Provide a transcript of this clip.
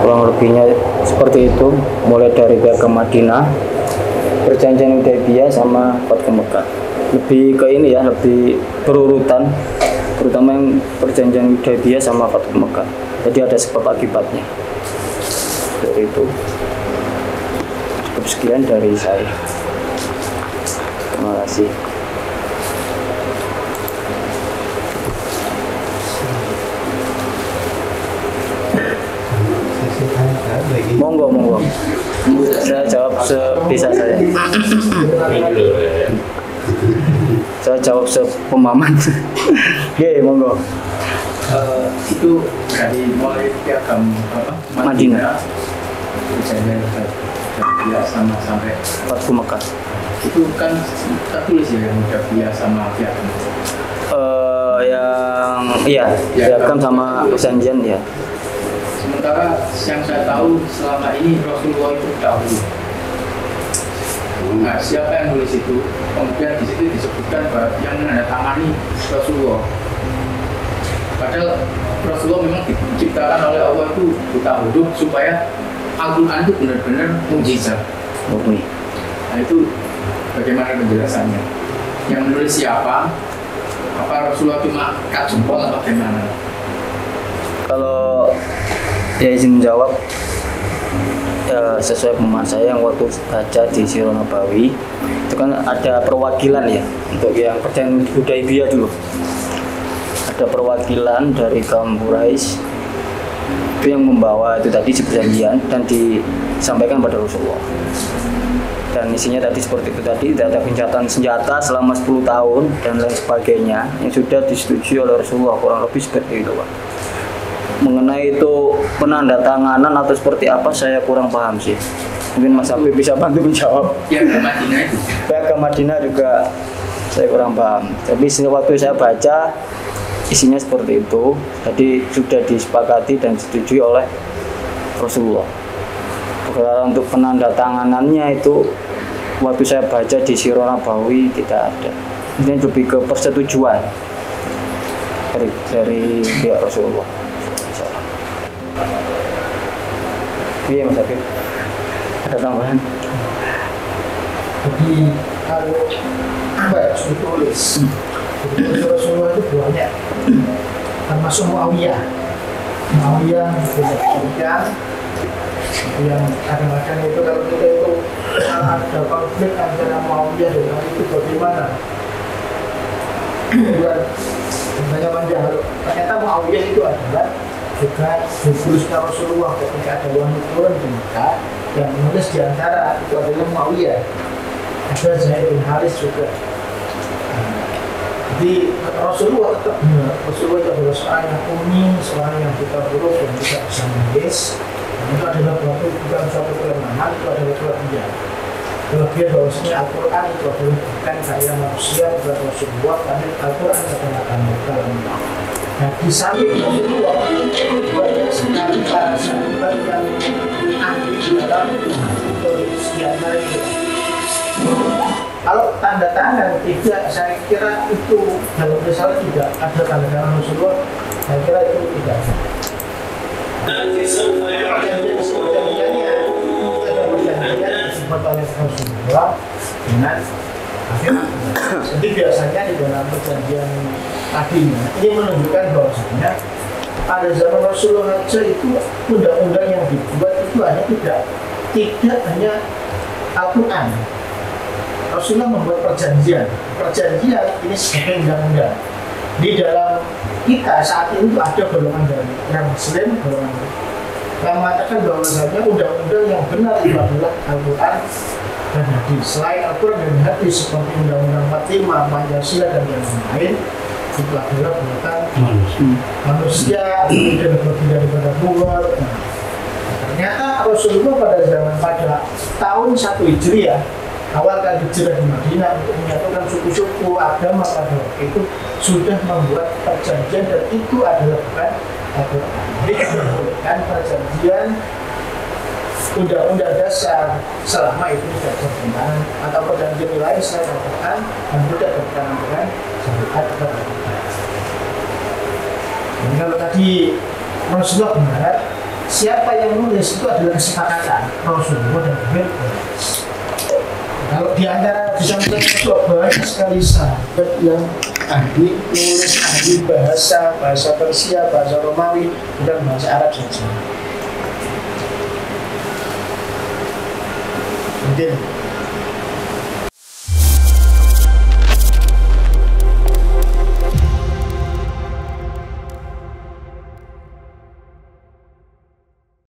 kurang lebihnya seperti itu, mulai dari Piagam Madinah, Perjanjian Hudaybiyah sama Fathu Mekah. Lebih ke ini ya, lebih berurutan, terutama yang Perjanjian Hudaybiyah sama Fathu Mekah. Jadi ada sebab akibatnya. Dari itu cukup sekian dari saya. Terima kasih. Monggo. Saya jawab sebisa saya. Saya jawab sepemahaman. Oke, monggo. Itu dari mulai Piagam Madinah, Perjanjian Hudaybiyah sama sampai Fathu Mekah. itu kan tertulis ya yang Hudaybiyah sama Piagam. Piagam sama perjanjian ya. Sementara yang saya tahu selama ini Rasulullah itu dahulu. Nah, siapa yang nulis itu? Kemudian di situ disebutkan bahwa yang menandatangani Rasulullah. Padahal Rasulullah memang diciptakan oleh Allah itu buta huruf supaya Al-Quran itu benar-benar mukjizat. Nah itu bagaimana penjelasannya? Yang menulis siapa? Apa Rasulullah cuma kat jempol atau bagaimana? Kalau ya izin jawab, ya, sesuai pemahaman saya yang waktu baca di Sirah Nabawi itu kan ada perwakilan ya untuk yang Perjanjian Hudaybiyah dulu. Ada perwakilan dari kaum Quraisy itu yang membawa itu tadi perjanjian dan disampaikan pada Rasulullah. Dan isinya tadi seperti itu tadi, ada gencatan senjata selama 10 tahun dan lain sebagainya yang sudah disetujui oleh Rasulullah, kurang lebih seperti itu, Pak. Mengenai itu penandatanganan atau seperti apa saya kurang paham sih. Mungkin Mas Habib bisa bantu menjawab. Piagam Madinah itu. Piagam Madinah juga saya kurang paham. Tapi waktu saya baca isinya seperti itu. Jadi sudah disepakati dan disetujui oleh Rasulullah. Karena untuk penandatanganannya itu waktu saya baca di Sirah Nabawi tidak ada. Ini lebih ke persetujuan dari pihak Rasulullah. Iya Mas Habib, ada tambahan? Jadi kalau apa ya sudah tulis Rasulullah itu banyak, termasuk Muawiyah yang kadang-kadang itu kalau kita itu ada konflik antara Muawiyah dengan itu bagaimana? Banyak panjang. Ternyata Muawiyah itu adalah juga ditulisnya Rasulullah ketika ada wahyu turun di Mekah, yang menulis diantara itu adalah Muawiyah. Ada Zaid bin Haris juga. Jadi Rasulullah tetap benar. Rasulullah itu adalah seorang yang umum, seorang yang buta huruf dan tidak bisa menulis. Dan itu adalah bukan suatu kelemahan, itu adalah kelebihan. Kelebihan bahwasanya Al-Quran itu adalah bukan karya manusia, bukan Rasulullah, tapi Al-Quran adalah kalam. Nah, di samping Rasulullah banyak sekali para sahabat yang ahli di dalam tulis diantara itu. Kalau tanda tangan tidak, saya kira itu dalam risalah tidak ada tanda tangan Rasulullah. Saya kira itu tidak. Perjanjiannya ada perjanjian disebut oleh Rasulullah dengan akhirnya. Jadi biasanya di dalam perjanjian tadinya ini menunjukkan bahwasanya pada zaman Rasulullah saja itu undang-undang yang dibuat itu hanya tidak hanya Al-Quran. Rasulullah membuat perjanjian ini sebagai undang-undang. Di dalam kita saat ini ada golongan dari orang Muslim, golongan yang mengatakan bahwasanya undang-undang yang benar itu adalah Al-Quran dan hadis. Selain Al-Quran dan hadis seperti Undang-Undang 45, Pancasila dan yang lain itu adalah buatan manusia, kemudian lebih daripada buat. Ternyata Rasulullah pada tahun 1 Hijriah, awal kali hijrah di Madinah untuk menyatukan suku-suku agama pada waktu itu sudah membuat perjanjian dan itu adalah bukan Al-Quran. Jadi kan perjanjian undang-undang dasar selama itu tidak bertentangan atau perjanjian lain selain Al-Quran dan tidak bertentangan dengan syariat atau Al-Quran. Kalau tadi Rasulullah benar, siapa yang nulis itu adalah kesepakatan Rasulullah dan Jibril. Kalau di antara bisa menentukan banyak sekali sahabat yang ahli nulis, ahli bahasa Persia, bahasa Romawi, bukan bahasa Arab saja. Mungkin